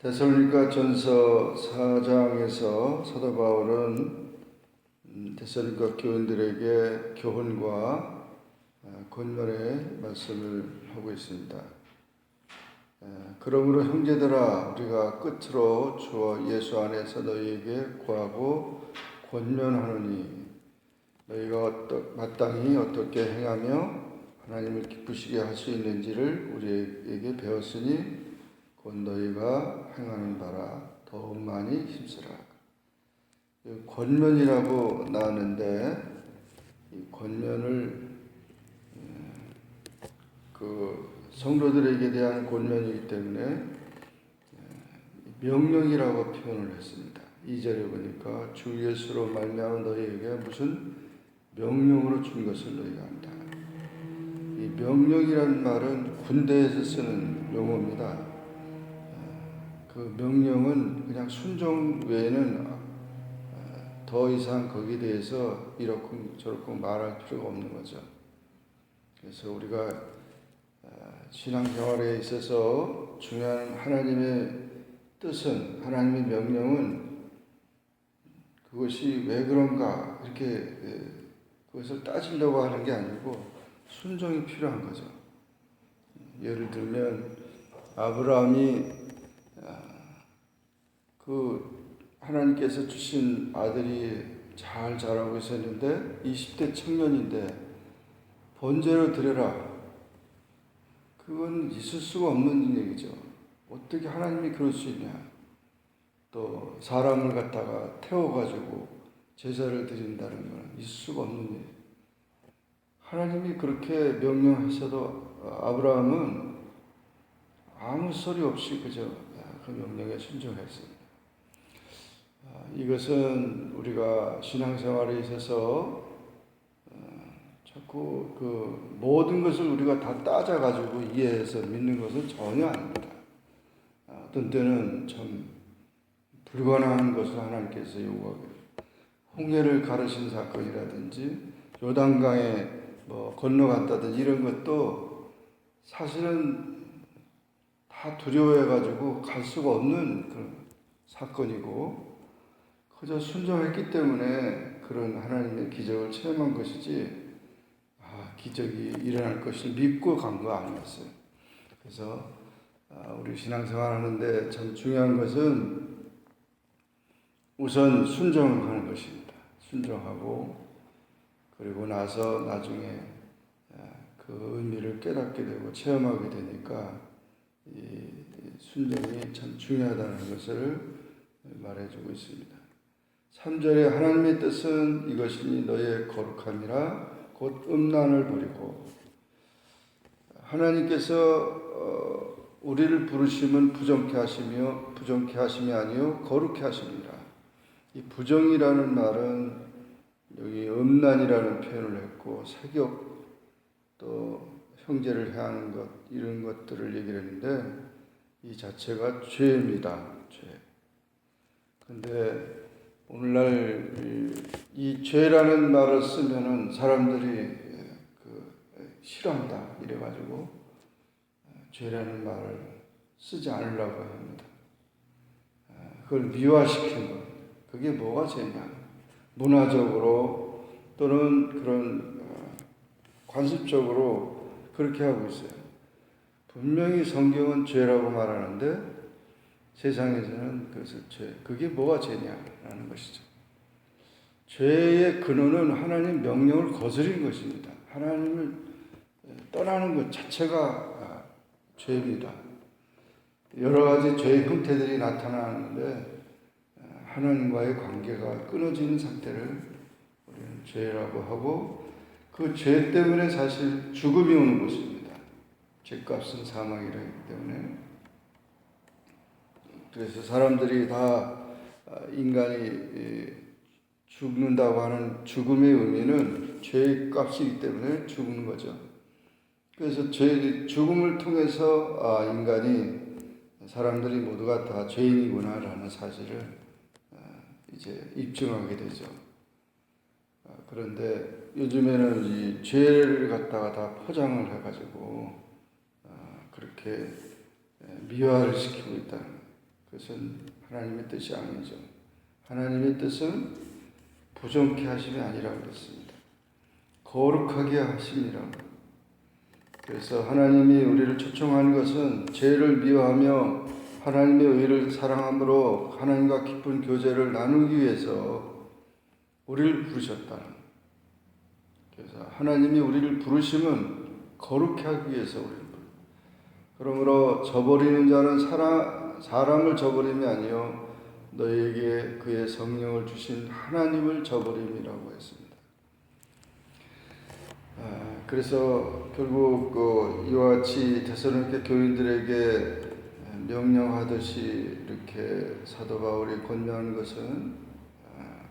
데살로니가 전서 4장에서 사도 바울은 데살로니가 교인들에게 교훈과 권면의 말씀을 하고 있습니다. 그러므로 형제들아, 우리가 끝으로 주와 예수 안에서 너희에게 구하고 권면하노니, 너희가 마땅히 어떻게 행하며 하나님을 기쁘시게 할 수 있는지를 우리에게 배웠으니 곧 너희가 행하는 바라 더욱 많이 힘쓰라. 권면이라고 나왔는데, 이 권면을 성도들에게 대한 권면이기 때문에 명령이라고 표현을 했습니다. 2절에 보니까 주 예수로 말미암아 너희에게 무슨 명령으로 준 것을 너희가 안다. 이 명령이라는 말은 군대에서 쓰는 용어입니다. 그 명령은 그냥 순종 외에는 더 이상 거기에 대해서 이렇고 저렇고 말할 필요가 없는 거죠. 그래서 우리가 신앙생활에 있어서 중요한 하나님의 뜻은, 하나님의 명령은 그것이 왜 그런가 이렇게 그것을 따지려고 하는 게 아니고 순종이 필요한 거죠. 예를 들면 아브라함이 하나님께서 주신 아들이 잘 자라고 있었는데 20대 청년인데 번제로 드려라. 그건 있을 수가 없는 얘기죠. 어떻게 하나님이 그럴 수 있냐. 또 사람을 갖다가 태워가지고 제사를 드린다는 건 있을 수가 없는 일. 하나님이 그렇게 명령하셔도 아브라함은 아무 소리 없이 그저 그 명령에 순종했습니다. 이것은 우리가 신앙생활에 있어서 자꾸 그 모든 것을 우리가 다 따져가지고 이해해서 믿는 것은 전혀 아닙니다. 어떤 때는 참 불가능한 것을 하나님께서 요구하고, 홍해를 가르신 사건이라든지 요단강에 건너갔다든지 이런 것도 사실은 다 두려워해가지고 갈 수가 없는 그런 사건이고, 그저 순종했기 때문에 그런 하나님의 기적을 체험한 것이지, 기적이 일어날 것을 믿고 간 거 아니었어요. 그래서 우리 신앙생활 하는데 참 중요한 것은 우선 순종을 하는 것입니다. 순종하고, 그리고 나서 나중에 그 의미를 깨닫게 되고 체험하게 되니까 이 순종이 참 중요하다는 것을 말해주고 있습니다. 3절에 하나님의 뜻은 이것이니 너의 거룩함이라 곧 음란을 버리고, 하나님께서 우리를 부르심은 부정케 하시며 부정케 하심이 아니요 거룩케 하십니다. 이 부정이라는 말은 여기 음란이라는 표현을 했고, 세격 또 형제를 해하는 것 이런 것들을 얘기를 했는데 이 자체가 죄입니다. 죄. 근데 오늘날 이 죄라는 말을 쓰면은 사람들이 싫어한다 이래가지고 죄라는 말을 쓰지 않으려고 합니다. 그걸 미화시킨 것. 그게 뭐가 죄냐? 문화적으로 또는 그런 관습적으로 그렇게 하고 있어요. 분명히 성경은 죄라고 말하는데 세상에서는 그것을 죄, 그게 뭐가 죄냐라는 것이죠. 죄의 근원은 하나님 명령을 거스린 것입니다. 하나님을 떠나는 것 자체가 죄입니다. 여러 가지 죄의 형태들이 나타나는데 하나님과의 관계가 끊어지는 상태를 우리는 죄라고 하고, 그 죄 때문에 사실 죽음이 오는 것입니다. 죄값은 사망이라기 때문에. 그래서 사람들이 다 인간이 죽는다고 하는 죽음의 의미는 죄의 값이기 때문에 죽는 거죠. 그래서 죽음을 통해서 인간이, 사람들이 모두가 다 죄인이구나라는 사실을 이제 입증하게 되죠. 그런데 요즘에는 이 죄를 갖다가 다 포장을 해가지고 그렇게 미화를 시키고 있다는 거예요. 그것은 하나님의 뜻이 아니죠. 하나님의 뜻은 부정케 하심이 아니라고 그랬습니다. 거룩하게 하심이라고. 그래서 하나님이 우리를 초청하는 것은 죄를 미워하며 하나님의 의를 사랑함으로 하나님과 깊은 교제를 나누기 위해서 우리를 부르셨다는. 그래서 하나님이 우리를 부르심은 거룩해 하기 위해서 우리를 부르. 그러므로 저버리는 자는 사람을 저버림이 아니요 너희에게 그의 성령을 주신 하나님을 저버림이라고 했습니다. 그래서 결국 이와 같이 데살로니가 교인들에게 명령하듯이 이렇게 사도 바울이 권면하는 것은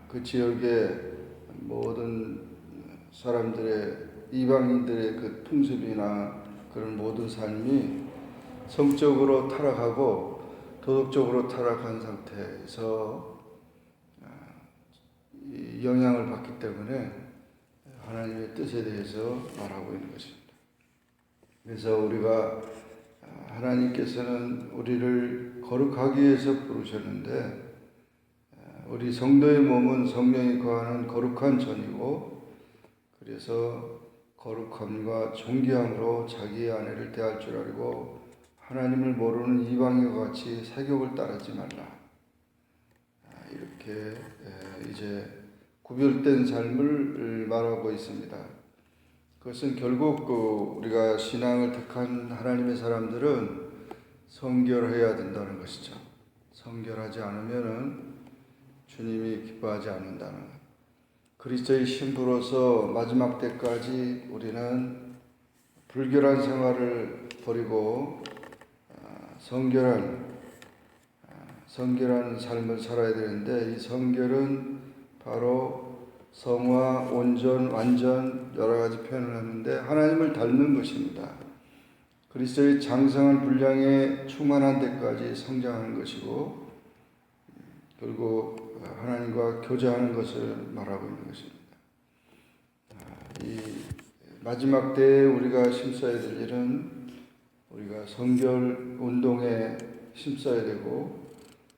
그 지역의 모든 사람들의 이방인들의 그 풍습이나 그런 모든 삶이 성적으로 타락하고 도덕적으로 타락한 상태에서 영향을 받기 때문에 하나님의 뜻에 대해서 말하고 있는 것입니다. 그래서 우리가 하나님께서는 우리를 거룩하기 위해서 부르셨는데 우리 성도의 몸은 성령이 거하는 거룩한 전이고 그래서 거룩함과 존귀함으로 자기의 아내를 대할 줄 알고 하나님을 모르는 이방인과 같이 세욕을 따르지 말라. 이렇게 이제 구별된 삶을 말하고 있습니다. 그것은 결국 우리가 신앙을 택한 하나님의 사람들은 성결해야 된다는 것이죠. 성결하지 않으면은 주님이 기뻐하지 않는다는 것. 그리스도의 신부로서 마지막 때까지 우리는 불결한 생활을 버리고 성결한 삶을 살아야 되는데 이 성결은 바로 성화, 온전, 완전 여러 가지 표현을 하는데 하나님을 닮는 것입니다. 그리스도의 장성한 분량에 충만한 데까지 성장하는 것이고 결국 하나님과 교제하는 것을 말하고 있는 것입니다. 이 마지막 때에 우리가 힘써야 될 일은 우리가 성결 운동에 힘써야 되고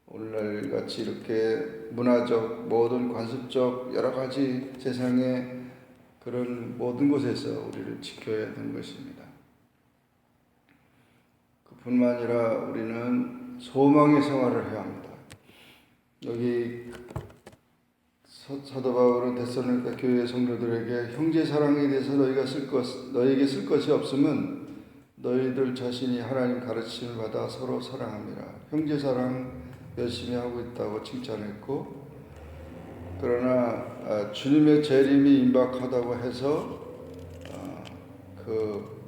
오늘날 같이 이렇게 문화적 모든 관습적 여러 가지 세상의 그런 모든 곳에서 우리를 지켜야 되는 것입니다. 그뿐만 아니라 우리는 소망의 생활을 해야 합니다. 여기 사도 바울은 데살로니가 교회 성도들에게 형제 사랑에 대해서 너희에게 쓸 것이 없으면 너희들 자신이 하나님 가르침을 받아 서로 사랑합니다. 형제 사랑 열심히 하고 있다고 칭찬했고 그러나 주님의 재림이 임박하다고 해서 그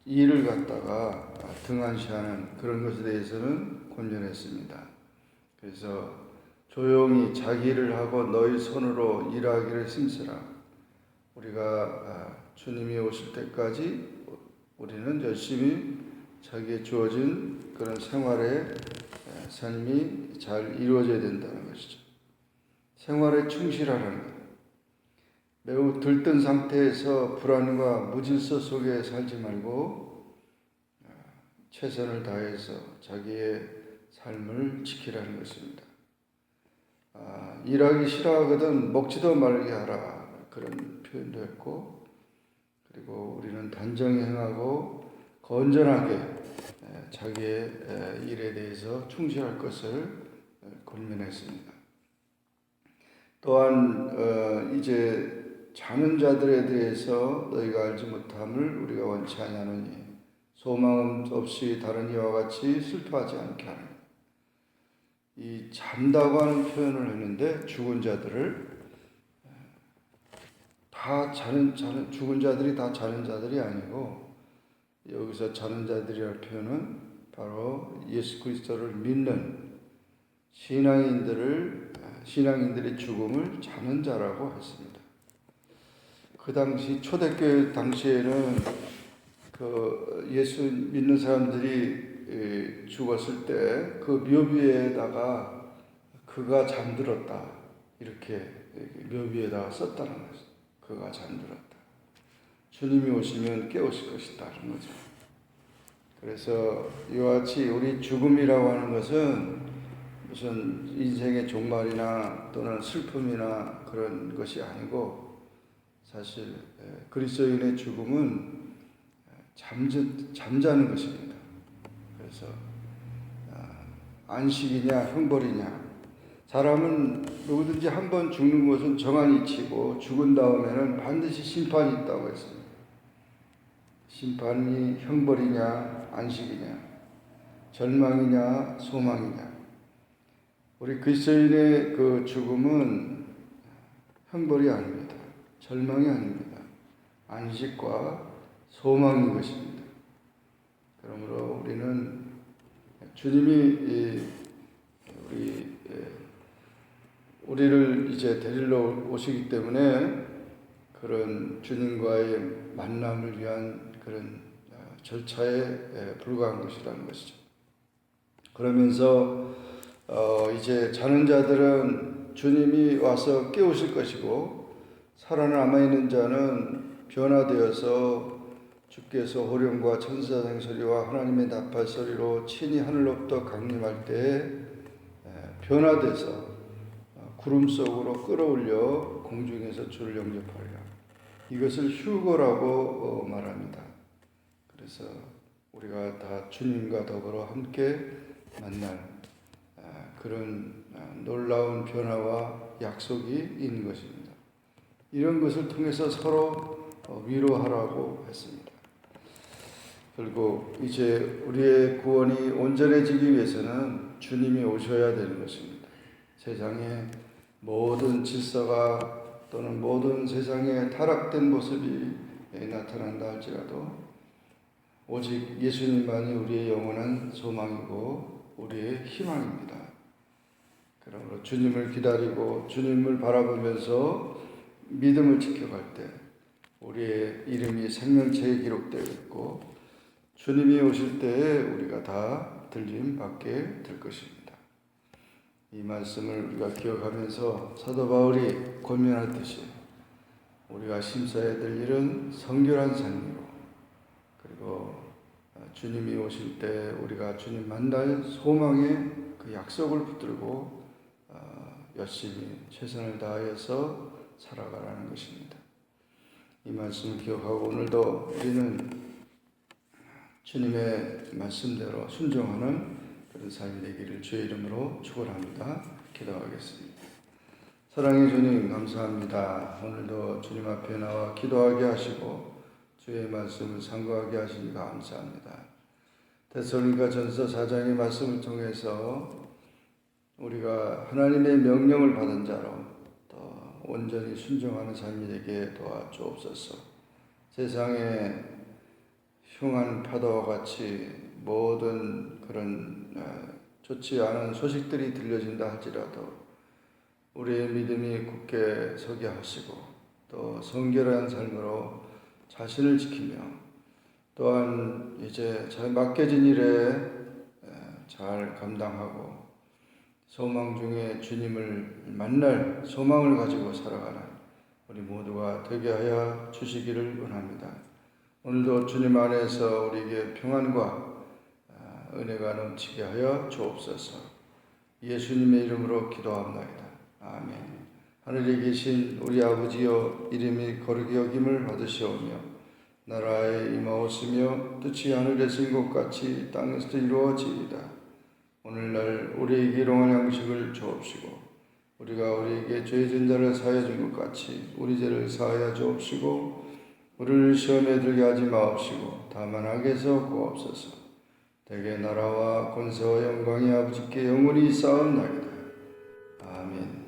일을 갖다가 등한시하는 그런 것에 대해서는 권면했습니다. 그래서 조용히 자기 일을 하고 너희 손으로 일하기를 힘쓰라. 우리가 주님이 오실 때까지 우리는 열심히 자기의 주어진 그런 생활의 삶이 잘 이루어져야 된다는 것이죠. 생활에 충실하라는 것. 매우 들뜬 상태에서 불안과 무질서 속에 살지 말고 최선을 다해서 자기의 삶을 지키라는 것입니다. 일하기 싫어하거든 먹지도 말게 하라 그런 표현도 했고 그리고 우리는 단정히 행하고 건전하게 자기의 일에 대해서 충실할 것을 권면했습니다. 또한 이제 자는 자들에 대해서 너희가 알지 못함을 우리가 원치 아니하노니 소망 없이 다른 이와 같이 슬퍼하지 않게 하는 이 잔다고 하는 표현을 했는데 죽은 자들을 다 죽은 자들이 다 자는 자들이 아니고 여기서 자는 자들이라는 표현은 바로 예수 그리스도를 믿는 신앙인들의 죽음을 자는 자라고 했습니다. 그 당시 초대교회 당시에는 그 예수 믿는 사람들이 죽었을 때 그 묘비에다가 그가 잠들었다 이렇게 묘비에다가 썼다는 거죠. 그가 잠들었다. 주님이 오시면 깨우실 것이다 하는 거죠. 그래서 이와 같이 우리 죽음이라고 하는 것은 무슨 인생의 종말이나 또는 슬픔이나 그런 것이 아니고 사실 그리스도인의 죽음은 잠자는 것입니다. 그래서 안식이냐 형벌이냐, 사람은 누구든지 한 번 죽는 것은 정한 이치고 죽은 다음에는 반드시 심판이 있다고 했습니다. 심판이 형벌이냐 안식이냐, 절망이냐 소망이냐. 우리 그리스도인의 그 죽음은 형벌이 아닙니다. 절망이 아닙니다. 안식과 소망인 것입니다. 그러므로 우리는 주님이 우리를 이제 데리러 오시기 때문에 그런 주님과의 만남을 위한 그런 절차에 불과한 것이라는 것이죠. 그러면서 이제 자는 자들은 주님이 와서 깨우실 것이고, 살아남아 있는 자는 변화되어서 주께서 호령과 천사장 소리와 하나님의 나팔 소리로 친히 하늘로부터 강림할 때에 변화돼서 구름 속으로 끌어올려 공중에서 주를 영접하리라. 이것을 휴거라고 말합니다. 그래서 우리가 다 주님과 더불어 함께 만날 그런 놀라운 변화와 약속이 있는 것입니다. 이런 것을 통해서 서로 위로하라고 했습니다. 그리고 이제 우리의 구원이 온전해지기 위해서는 주님이 오셔야 되는 것입니다. 세상의 모든 질서가 또는 모든 세상의 타락된 모습이 나타난다 할지라도 오직 예수님만이 우리의 영원한 소망이고 우리의 희망입니다. 그러므로 주님을 기다리고 주님을 바라보면서 믿음을 지켜갈 때 우리의 이름이 생명책에 기록되어 있고, 주님이 오실 때에 우리가 다 들림 받게 될 것입니다. 이 말씀을 우리가 기억하면서 사도 바울이 권면하듯이 우리가 심사해야 될 일은 성결한 삶으로, 그리고 주님이 오실 때 우리가 주님 만날 소망의 그 약속을 붙들고 열심히 최선을 다하여서 살아가라는 것입니다. 이 말씀을 기억하고 오늘도 우리는 주님의 말씀대로 순종하는 그런 삶이 되기를 주의 이름으로 축원합니다. 기도하겠습니다. 사랑의 주님, 감사합니다. 오늘도 주님 앞에 나와 기도하게 하시고 주의 말씀을 상고하게 하시니 감사합니다. 데살로니가전서 4장의 말씀을 통해서 우리가 하나님의 명령을 받은 자로 더 온전히 순종하는 삶이 되게 도와주옵소서. 세상에 흉한 파도와 같이 모든 그런 좋지 않은 소식들이 들려진다 할지라도 우리의 믿음이 굳게 서게 하시고 또 성결한 삶으로 자신을 지키며 또한 이제 잘 맡겨진 일에 잘 감당하고 소망 중에 주님을 만날 소망을 가지고 살아가는 우리 모두가 되게 하여 주시기를 원합니다. 오늘도 주님 안에서 우리에게 평안과 은혜가 넘치게 하여 주옵소서. 예수님의 이름으로 기도합니다. 아멘. 하늘에 계신 우리 아버지여, 이름이 거룩히 여김을 받으시오며 나라에 임하옵시며 뜻이 하늘에서 인 것 같이 땅에서도 이루어지이다. 오늘날 우리에게 일용할 양식을 주옵시고 우리가 우리에게 죄 진 자를 사하여 준 것 같이 우리 죄를 사하여 주옵시고 우리를 시험에 들게 하지 마옵시고 다만 악에서 구하옵소서. 대개 나라와 권세와 영광이 아버지께 영원히 쌓옵나이다. 아멘.